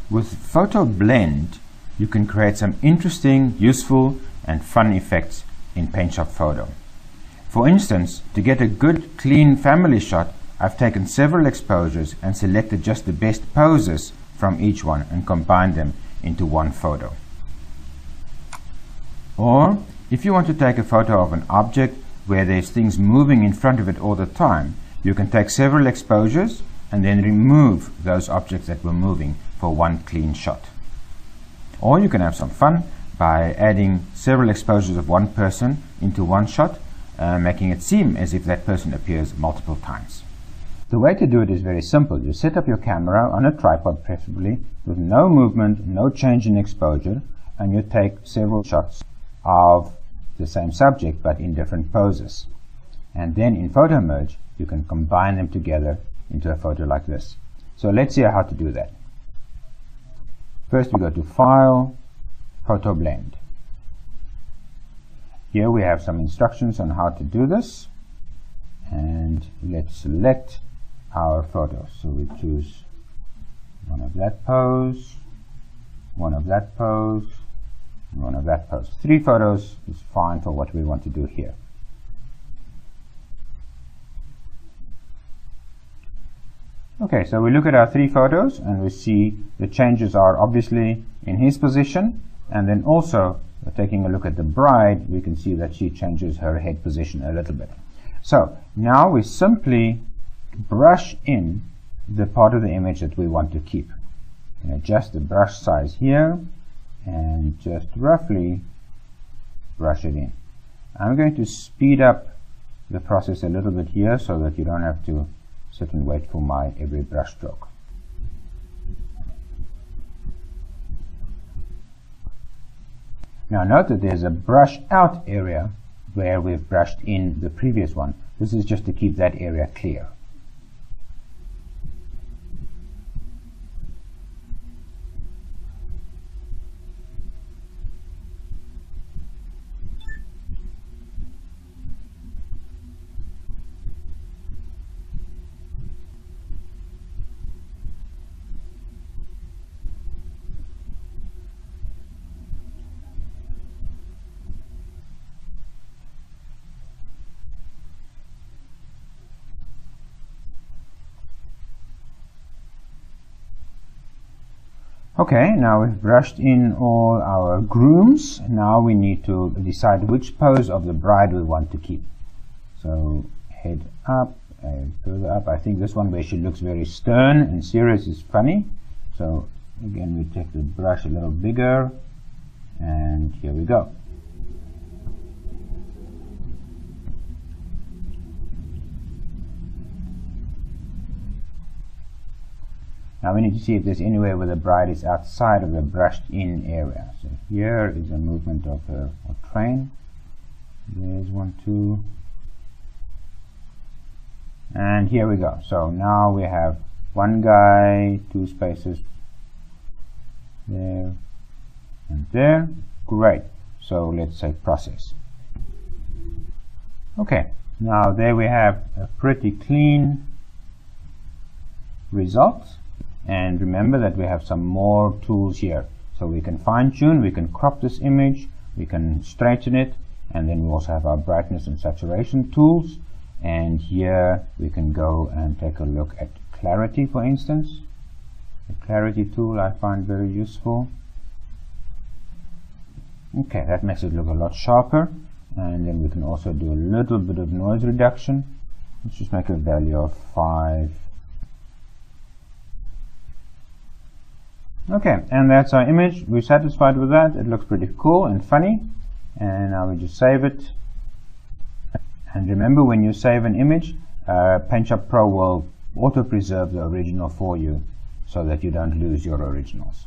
With PhotoBlend, you can create some interesting, useful and fun effects in PaintShop Photo. For instance, to get a good clean family shot, I've taken several exposures and selected just the best poses from each one and combined them into one photo. Or, if you want to take a photo of an object where there's things moving in front of it all the time, you can take several exposures and then remove those objects that were moving for one clean shot. Or you can have some fun by adding several exposures of one person into one shot, making it seem as if that person appears multiple times. The way to do it is very simple. You set up your camera on a tripod preferably with no movement, no change in exposure, and you take several shots of the same subject but in different poses. And then in Photo Merge you can combine them together into a photo like this. So let's see how to do that. First we go to File, PhotoBlend. Here we have some instructions on how to do this, and let's select our photos. So we choose one of that pose, one of that pose, and one of that pose. 3 photos is fine for what we want to do here. Okay, so we look at our 3 photos and we see the changes are obviously in his position, and then also taking a look at the bride, we can see that she changes her head position a little bit. So now we simply brush in the part of the image that we want to keep. You can adjust the brush size here and just roughly brush it in. I'm going to speed up the process a little bit here so that you don't have to sit and wait for my every brush stroke. Now note that there's a brush out area where we've brushed in the previous one. This is just to keep that area clear. Okay, now we've brushed in all our grooms. Now we need to decide which pose of the bride we want to keep. So head up and further up. I think this one where she looks very stern and serious is funny. So again, we take the brush a little bigger, and here we go. Now we need to see if there's anywhere where the bride is outside of the brushed in area. So here is a movement of her train. There's 1, 2. And here we go. So now we have one guy, 2 spaces there and there. Great. So let's say process. Okay. Now there we have a pretty clean result. And remember that we have some more tools here. So we can fine tune, we can crop this image, we can straighten it, and then we also have our brightness and saturation tools. And here we can go and take a look at clarity, for instance. The clarity tool I find very useful. Okay, that makes it look a lot sharper. And then we can also do a little bit of noise reduction. Let's just make a value of 5. Okay, and that's our image. We're satisfied with that. It looks pretty cool and funny. And now we just save it. And remember, when you save an image, PaintShop Pro will auto-preserve the original for you so that you don't lose your originals.